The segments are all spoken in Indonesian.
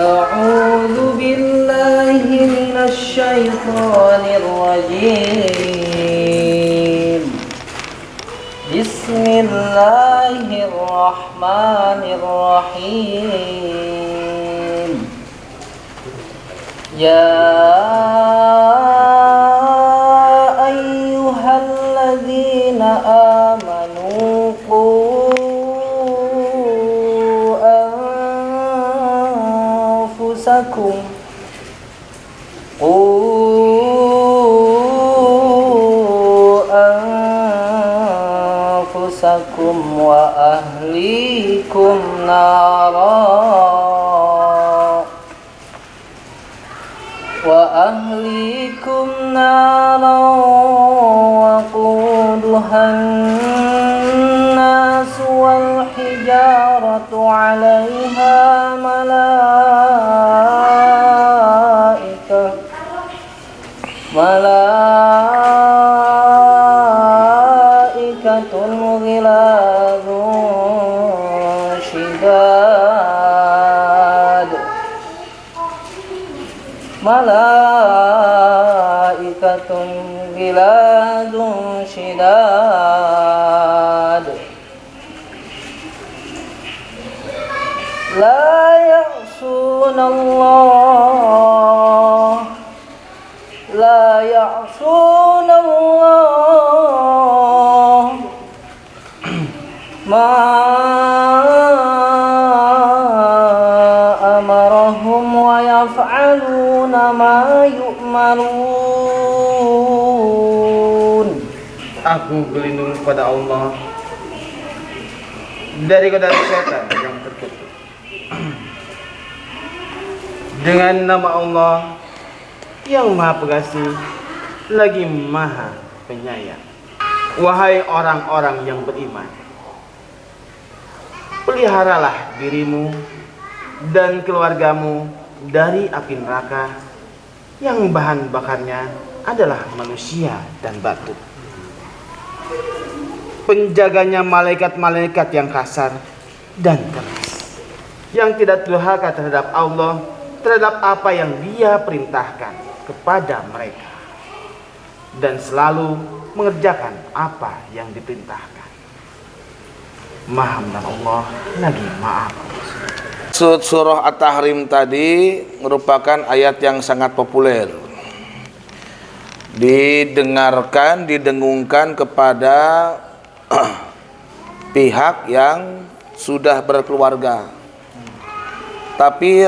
أعوذ بالله من الشيطان الرجيم. بسم الله الرحمن الرحيم. يا أيها الذين آمنوا قوا أنفسكم وأهليكم نارا وقودها الناس والحجارة عليها ملائكة غلاظ شداد لا يعصون الله ما أمرهم ويفعلون ما يؤمرون. Aku berlindung kepada Allah dari godaan setan yang terkutuk. Dengan nama Allah yang Maha Pengasih lagi Maha Penyayang. Wahai orang-orang yang beriman, peliharalah dirimu dan keluargamu dari api neraka yang bahan bakarnya adalah manusia dan batu. Penjaganya malaikat-malaikat yang kasar dan keras, yang tidak durhaka terhadap Allah, terhadap apa yang Dia perintahkan kepada mereka, dan selalu mengerjakan apa yang diperintahkan. Maha dan Allah lagi Maha. Surah At-Tahrim tadi merupakan ayat yang sangat populer, didengarkan, didengungkan kepada pihak yang sudah berkeluarga. Tapi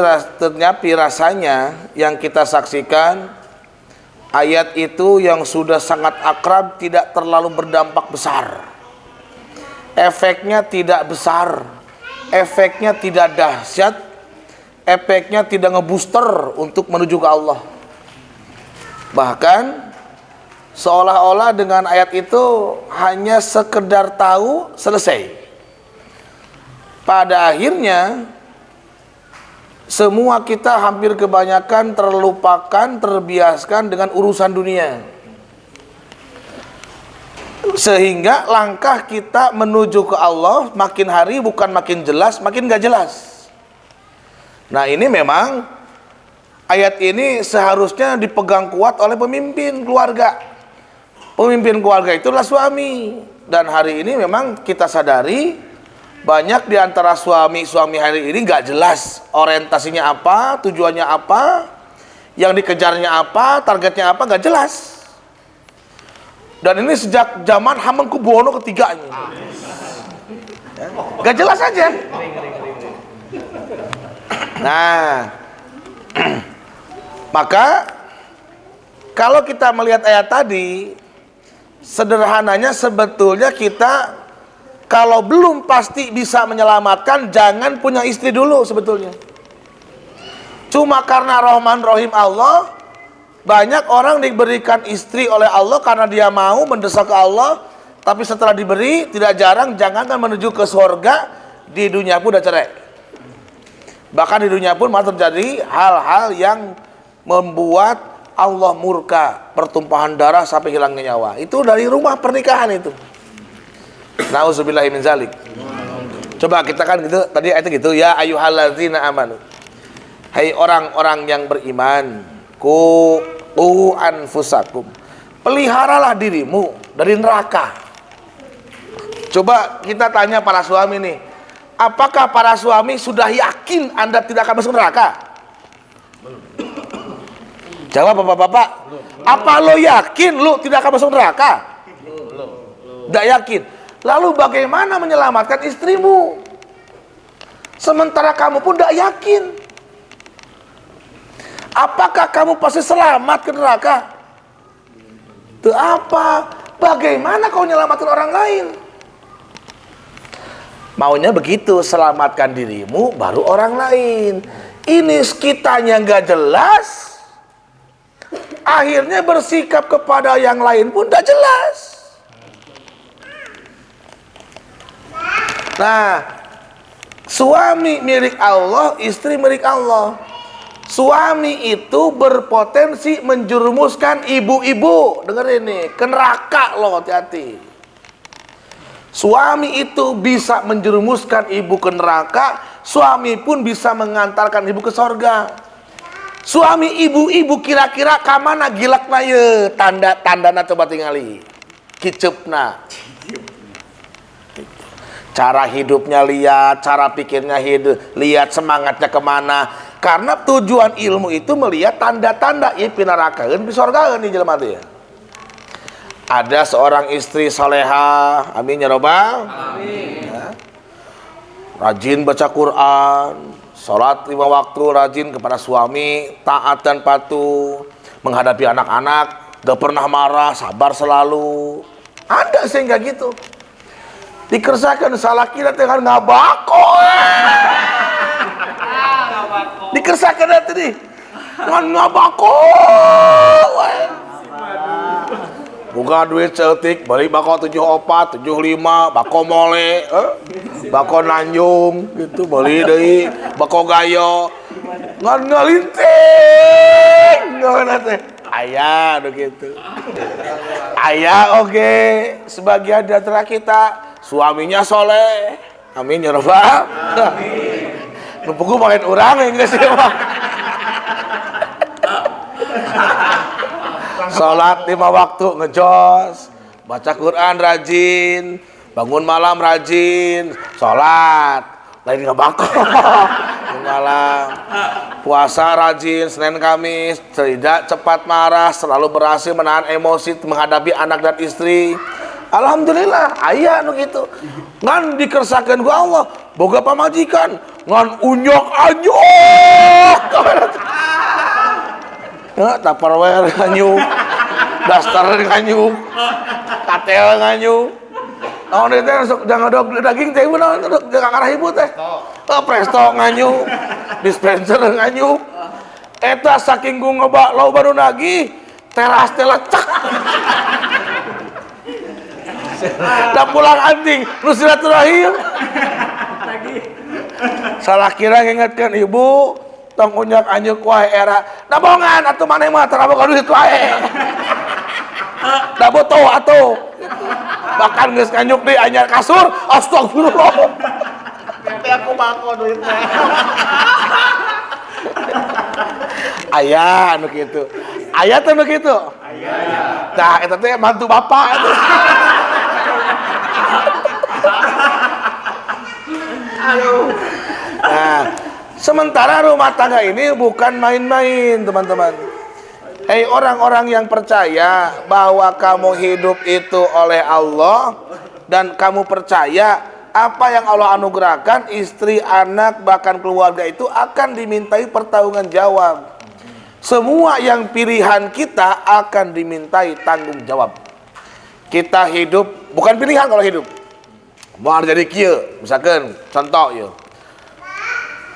rasanya yang kita saksikan, ayat itu yang sudah sangat akrab tidak terlalu berdampak besar. Efeknya tidak besar, efeknya tidak dahsyat, efeknya tidak ngebooster untuk menuju ke Allah. Bahkan seolah-olah dengan ayat itu hanya sekedar tahu, selesai. Pada akhirnya semua kita hampir kebanyakan terlupakan, terbiaskan dengan urusan dunia, sehingga langkah kita menuju ke Allah makin hari bukan makin jelas, makin gak jelas. Nah, ini memang ayat ini seharusnya dipegang kuat oleh pemimpin keluarga. Pemimpin keluarga itu adalah suami. Dan hari ini memang kita sadari banyak di antara suami-suami hari ini gak jelas orientasinya apa, tujuannya apa, yang dikejarnya apa, targetnya apa, gak jelas. Dan ini sejak zaman Hamengkubuwono III ini. Gak jelas aja. Nah, maka kalau kita melihat ayat tadi, sederhananya sebetulnya kita kalau belum pasti bisa menyelamatkan, jangan punya istri dulu sebetulnya. Cuma karena Rahman Rahim Allah, banyak orang diberikan istri oleh Allah karena dia mau mendesak ke Allah, tapi setelah diberi, tidak jarang jangankan menuju ke surga, di dunia pun udah cerai. Bahkan di dunia pun malah terjadi hal-hal yang membuat Allah murka, pertumpahan darah sampai hilangnya nyawa. Itu dari rumah pernikahan itu. Nauzubillahi min zalik. Coba kita kan gitu, tadi ayatnya gitu, ya ayyuhalladzina amanu. Hai orang-orang yang beriman, ku anfusakum, peliharalah dirimu dari neraka. Coba kita tanya para suami nih, apakah para suami sudah yakin Anda tidak akan masuk neraka? Jawab bapak-bapak. Apa lo yakin lo tidak akan masuk neraka? Tidak yakin. Lalu bagaimana menyelamatkan istrimu? Sementara kamu pun tidak yakin. Apakah kamu pasti selamat ke neraka? Itu apa? Bagaimana kau menyelamatkan orang lain? Maunya begitu, selamatkan dirimu baru orang lain. Ini kitanya nggak jelas, akhirnya bersikap kepada yang lain pun tidak jelas. Nah, suami milik Allah, istri milik Allah. Suami itu berpotensi menjerumuskan ibu-ibu, dengerin nih, ke neraka loh, hati-hati. Suami itu bisa menjerumuskan ibu ke neraka, suami pun bisa mengantarkan ibu ke sorga. Suami ibu-ibu kira-kira kamana gilakna ye, tanda-tandana coba tingali, kicepna. Cara hidupnya lihat, cara pikirnya lihat, semangatnya kemana. Karena tujuan ilmu itu melihat tanda-tanda ieu pinarakaeun pisorgaeun di jelema teh. Ada seorang istri salehah, amin ya robbal. Amin. Ya. Rajin baca Quran, salat 5 waktu, rajin kepada suami, taat dan patuh, menghadapi anak-anak, gak pernah marah, sabar selalu. Ada sehingga gitu. Dikersakan salah kira dengan ngabako. Dikersakan tadi ngan ngabako. Buka duit cetik, balik bako 74, 75, bako mole, bako nanjung, gitu, beli deui, bako gayo, ngan ngalinting, ngan teh. Aya begitu. Aya oke, sebagian di antara kita suaminya soleh, amin ya rabbal. Amin. Nupuku main orang yang geus mah. Salat 5 waktu ngejos, baca Quran rajin, bangun malam rajin, salat, lain ngabako. Malam, puasa rajin, Senin Kamis, tidak cepat marah, selalu berhasil menahan emosi menghadapi anak dan istri. Alhamdulillah, aya nu kitu. Ngan dikersakeun ku Allah, boga pamajikan, ngan unyok anyok. Tupperware nganyuk, daster nganyuk, katel nganyuk. Naon teh jangan daging teh naon jangan arah ibu teh. Presto nganyuk, dispenser nganyuk. Eta saking gu ngebak lo baru nagih, teras teh lecek. Da pulang anjing, nu silaturahim. Salah kira ngingetkeun ibu, tong unyak anyuk wae era. Da bongan atuh maneh mah tara boga duit wae. Da butuh atuh. Bahkan geus nganyuk deui anyar kasur, astagfirullah. Tapi aku bako duit teh. Aya anu kitu. Aya teh nu kitu. Aya. Tah eta teh mantu bapak atuh. Nah, sementara rumah tangga ini bukan main-main, teman-teman. Hei orang-orang yang percaya bahwa kamu hidup itu oleh Allah dan kamu percaya apa yang Allah anugerahkan, istri, anak, bahkan keluarga itu akan dimintai pertanggungan jawab. Semua yang pilihan kita akan dimintai tanggung jawab. Kita hidup bukan pilihan kalau hidup. Mau jadi kieu, misalkan contoh ya.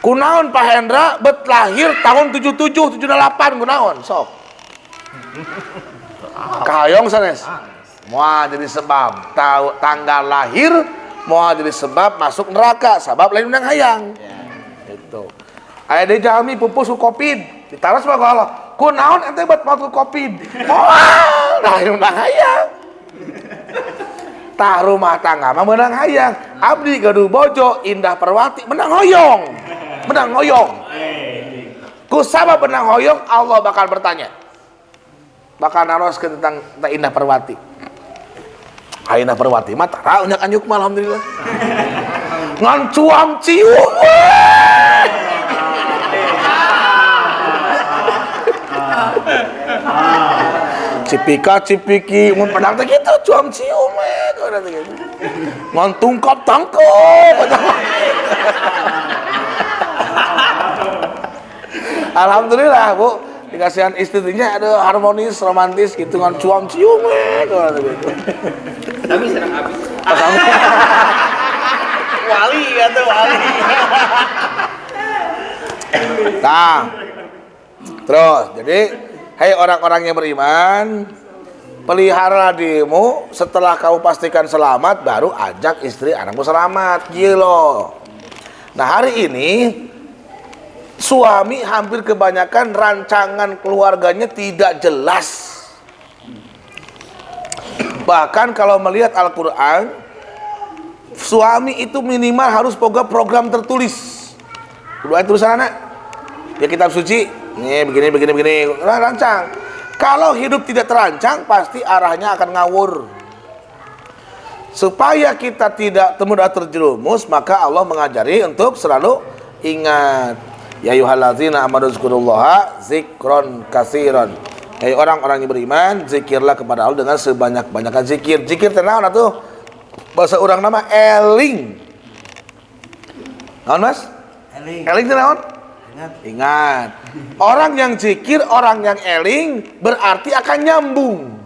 Kunaon Pak Hendra bet lahir tahun 77 78 kunaon sok. Kayong sanes. Moal jadi sebab tanggal lahir moal jadi sebab masuk neraka, sebab lain menang hayang. Itu. Aya deui jalmi pupus ku Covid, ditaros mah ka Allah. Kunaon ente bet masuk Covid? Moal lain menang hayang. Tah rumah tangga mah menang hayang. Abdi gaduh bojo Indah Perwati menang hoyong. Menang hoyong. Kusaba benang hoyong Allah bakal bertanya. Bakal naroskeun tentang Indah Perwati. Indah Perwati mah tara unyak anyuk mah alhamdulillah. Ngan cuam cium. Cipika cipiki mun pedang teh kitu cuam cium we gitu. Ngan tungkap tangkep. Alhamdulillah Bu, dikasihan istrinya ada harmonis, romantis gitu ngan cuam cium we gitu. Tapi senang habis. Wali atau wali. Nah, terus jadi hai orang-orang yang beriman, pelihara dirimu setelah kamu pastikan selamat, baru ajak istri anakmu selamat. Gila. Nah hari ini suami hampir kebanyakan rancangan keluarganya tidak jelas. Bahkan kalau melihat Al-Quran, suami itu minimal harus boga program tertulis. Kedua tulisan anak, ya kitab suci, nih begini, rancang. Kalau hidup tidak terancang, pasti arahnya akan ngawur. Supaya kita tidak mudah terjerumus, maka Allah mengajari untuk selalu ingat. Ya ayyuhallazina amanu dzkurullaha dzikron katsiran. Hai orang-orang yang beriman, zikirlah kepada Allah dengan sebanyak-banyakan zikir. Zikir tenaon atuh? Bahasa orang nama eling. Naon Mas? Eling. Eling tenaon? Ingat. Orang yang zikir, orang yang eling berarti akan nyambung.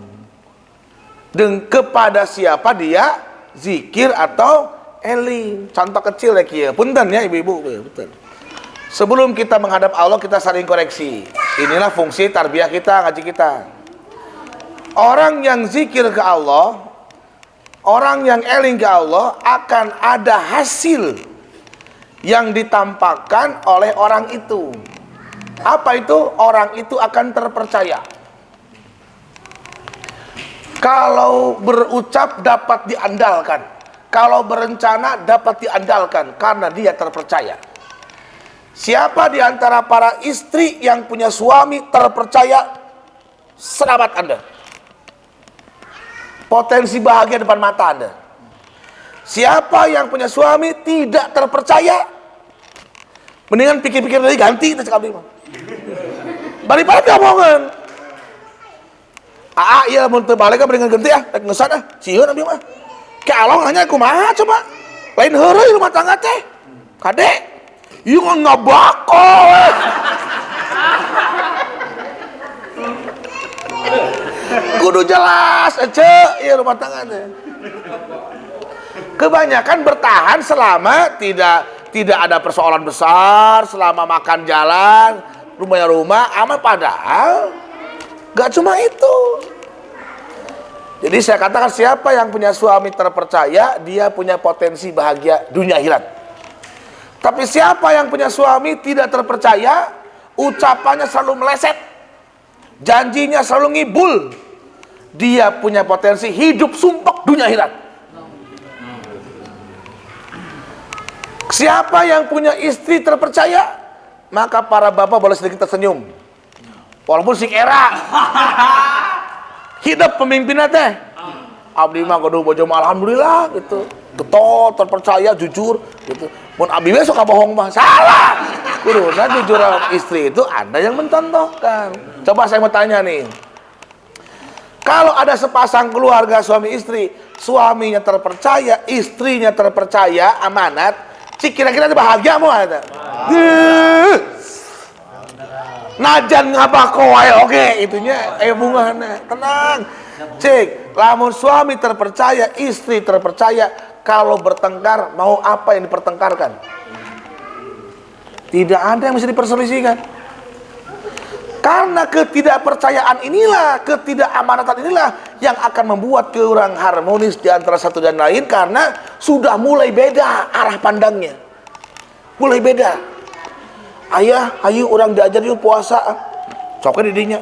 Dan kepada siapa dia zikir atau eling. Contoh kecil ya kieu. Punten ya ibu-ibu, punten. Sebelum kita menghadap Allah, kita saling koreksi. Inilah fungsi tarbiyah kita, ngaji kita. Orang yang zikir ke Allah, orang yang eling ke Allah, akan ada hasil yang ditampakkan oleh orang itu. Apa itu? Orang itu akan terpercaya. Kalau berucap dapat diandalkan, kalau berencana dapat diandalkan karena dia terpercaya. Siapa di antara para istri yang punya suami terpercaya? Serabat Anda. Potensi bahagia depan mata Anda. Siapa yang punya suami tidak terpercaya? Mendingan pikir-pikir lagi ganti itu sekali mah. Bari-bari omongan. Iya mun teu balik mendingan ganti rek ngeusan sieun abi mah. Kalong hanya kumaha coba. Lain heureuy rumah tangga teh. Kade ieu kan ngabako. Kudu jelas ece ieu rumah tangga teh. Kebanyakan bertahan selama tidak ada persoalan besar, selama makan jalan, rumah aman, padahal gak cuma itu. Jadi saya katakan siapa yang punya suami terpercaya, dia punya potensi bahagia dunia akhirat. Tapi siapa yang punya suami tidak terpercaya, ucapannya selalu meleset, janjinya selalu ngibul, dia punya potensi hidup sumpek dunia akhirat. Siapa yang punya istri terpercaya, maka para bapak boleh sedikit tersenyum. Walaupun sing era hidup pemimpinnya teh abdi mah kudu bojo mah alhamdulillah gitu. Getol, terpercaya, jujur gitu. Mun abdi mah suka bohong mah salah. Kudu jujur istri itu Anda yang mencontohkan. Coba saya mau tanya nih. Kalau ada sepasang keluarga suami istri, suaminya terpercaya, istrinya terpercaya, amanat, cik kira-kira bahagia mau ada? Najan ngabako wae oke itunya bungahna. Tenang. Cik, lamun suami terpercaya, istri terpercaya, kalau bertengkar mau apa yang dipertengkarkan? Tidak ada yang bisa diperselisihkan. Karena ketidakpercayaan inilah, ketidakamanatan inilah yang akan membuat kurang harmonis di antara satu dan lain, karena sudah mulai beda arah pandangnya. Mulai beda. Ayah, ayo orang diajar yuk puasa. Coknya didinya.